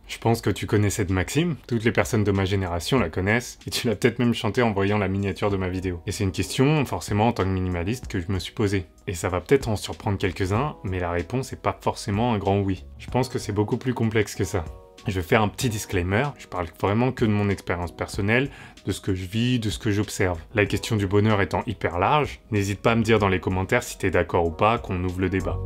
Je pense que tu connais cette maxime, toutes les personnes de ma génération la connaissent, et tu l'as peut-être même chanté en voyant la miniature de ma vidéo. Et c'est une question, forcément en tant que minimaliste, que je me suis posée. Et ça va peut-être en surprendre quelques-uns, mais la réponse est pas forcément un grand oui. Je pense que c'est beaucoup plus complexe que ça. Je vais faire un petit disclaimer, je parle vraiment que de mon expérience personnelle, de ce que je vis, de ce que j'observe. La question du bonheur étant hyper large, n'hésite pas à me dire dans les commentaires si t'es d'accord ou pas, qu'on ouvre le débat.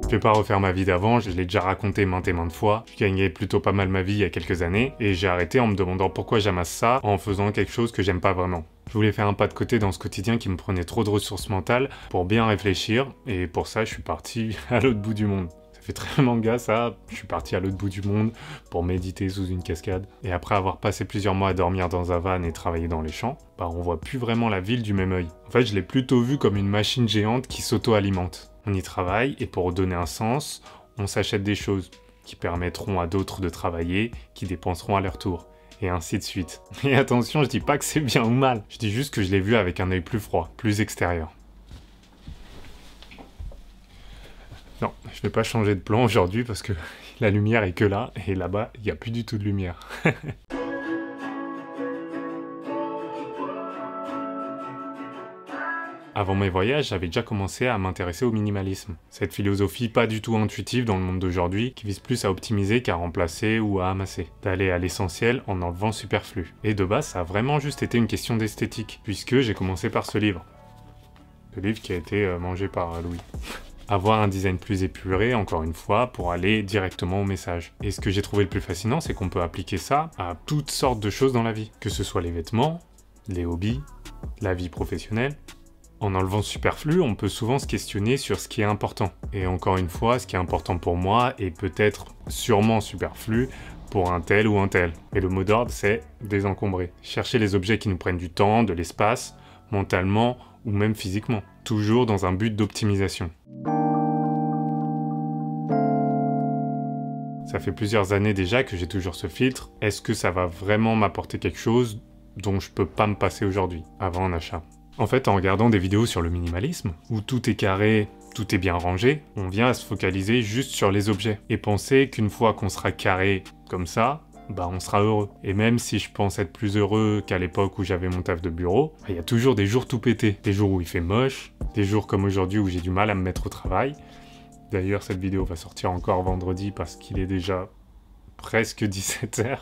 Je vais pas refaire ma vie d'avant, je l'ai déjà raconté maintes et maintes fois. Je gagnais plutôt pas mal ma vie il y a quelques années, et j'ai arrêté en me demandant pourquoi j'amasse ça en faisant quelque chose que j'aime pas vraiment. Je voulais faire un pas de côté dans ce quotidien qui me prenait trop de ressources mentales pour bien réfléchir, et pour ça je suis parti à l'autre bout du monde. Ça fait très manga ça, je suis parti à l'autre bout du monde pour méditer sous une cascade. Et après avoir passé plusieurs mois à dormir dans un van et travailler dans les champs, on voit plus vraiment la ville du même œil. En fait je l'ai plutôt vu comme une machine géante qui s'auto-alimente. On y travaille et pour donner un sens, on s'achète des choses qui permettront à d'autres de travailler, qui dépenseront à leur tour. Et ainsi de suite. Et attention, je dis pas que c'est bien ou mal, je dis juste que je l'ai vu avec un œil plus froid, plus extérieur. Non, je vais pas changer de plan aujourd'hui parce que la lumière est que là, et là-bas, il n'y a plus du tout de lumière. Avant mes voyages, j'avais déjà commencé à m'intéresser au minimalisme. Cette philosophie pas du tout intuitive dans le monde d'aujourd'hui, qui vise plus à optimiser qu'à remplacer ou à amasser. D'aller à l'essentiel en enlevant le superflu. Et de base, ça a vraiment juste été une question d'esthétique, puisque j'ai commencé par ce livre. Le livre qui a été mangé par Louis. Avoir un design plus épuré, encore une fois, pour aller directement au message. Et ce que j'ai trouvé le plus fascinant, c'est qu'on peut appliquer ça à toutes sortes de choses dans la vie. Que ce soit les vêtements, les hobbies, la vie professionnelle. En enlevant le superflu, on peut souvent se questionner sur ce qui est important. Et encore une fois, ce qui est important pour moi est peut-être sûrement superflu pour un tel ou un tel. Et le mot d'ordre, c'est désencombrer. Chercher les objets qui nous prennent du temps, de l'espace, mentalement ou même physiquement. Toujours dans un but d'optimisation. Ça fait plusieurs années déjà que j'ai toujours ce filtre. Est-ce que ça va vraiment m'apporter quelque chose dont je peux pas me passer aujourd'hui, avant un achat ? En fait, en regardant des vidéos sur le minimalisme, où tout est carré, tout est bien rangé, on vient à se focaliser juste sur les objets. Et penser qu'une fois qu'on sera carré comme ça, on sera heureux. Et même si je pense être plus heureux qu'à l'époque où j'avais mon taf de bureau, il y a toujours des jours tout pétés. Des jours où il fait moche, des jours comme aujourd'hui où j'ai du mal à me mettre au travail. D'ailleurs, cette vidéo va sortir encore vendredi parce qu'il est déjà presque 17h.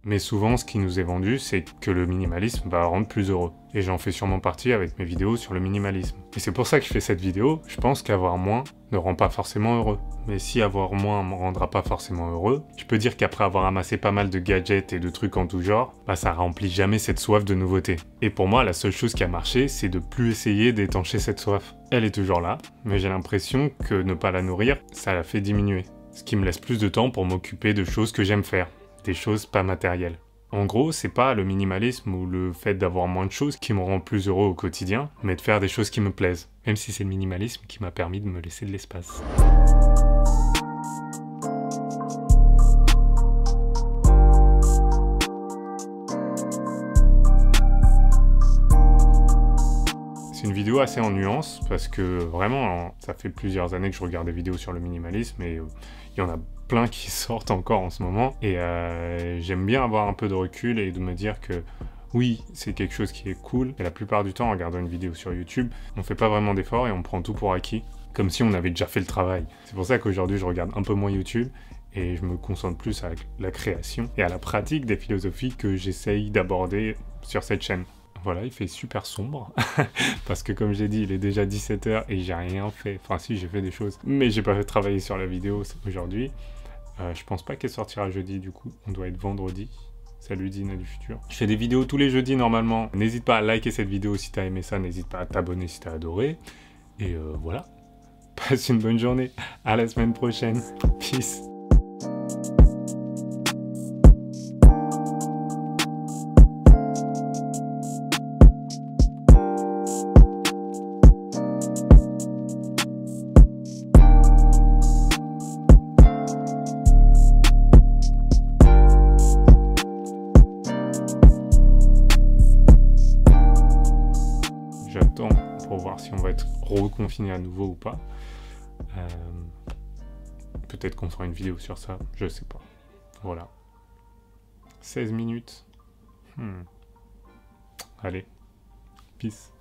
Mais souvent, ce qui nous est vendu, c'est que le minimalisme va rendre plus heureux. Et j'en fais sûrement partie avec mes vidéos sur le minimalisme. Et c'est pour ça que je fais cette vidéo. Je pense qu'avoir moins ne rend pas forcément heureux. Mais si avoir moins me rendra pas forcément heureux, je peux dire qu'après avoir amassé pas mal de gadgets et de trucs en tout genre, ça remplit jamais cette soif de nouveauté. Et pour moi, la seule chose qui a marché, c'est de plus essayer d'étancher cette soif. Elle est toujours là, mais j'ai l'impression que ne pas la nourrir, ça la fait diminuer. Ce qui me laisse plus de temps pour m'occuper de choses que j'aime faire. Des choses pas matérielles. En gros, c'est pas le minimalisme ou le fait d'avoir moins de choses qui me rend plus heureux au quotidien, mais de faire des choses qui me plaisent. Même si c'est le minimalisme qui m'a permis de me laisser de l'espace. C'est une vidéo assez en nuances, parce que vraiment, ça fait plusieurs années que je regarde des vidéos sur le minimalisme, et il y en a plein qui sortent encore en ce moment, et j'aime bien avoir un peu de recul et de me dire que oui, c'est quelque chose qui est cool, et la plupart du temps, en regardant une vidéo sur YouTube, on fait pas vraiment d'efforts et on prend tout pour acquis, comme si on avait déjà fait le travail. C'est pour ça qu'aujourd'hui, je regarde un peu moins YouTube, et je me concentre plus à la création et à la pratique des philosophies que j'essaye d'aborder sur cette chaîne. Voilà, il fait super sombre, parce que comme j'ai dit, il est déjà 17h et j'ai rien fait. Enfin si, j'ai fait des choses, mais j'ai pas fait travailler sur la vidéo aujourd'hui. Je pense pas qu'elle sortira jeudi, du coup, on doit être vendredi. Salut Dina du futur. Je fais des vidéos tous les jeudis normalement. N'hésite pas à liker cette vidéo si t'as aimé ça, n'hésite pas à t'abonner si t'as adoré. Et voilà, passe une bonne journée, à la semaine prochaine, peace. J'attends pour voir si on va être reconfiné à nouveau ou pas. Peut-être qu'on fera une vidéo sur ça, je sais pas. Voilà. 16 minutes. Allez, peace.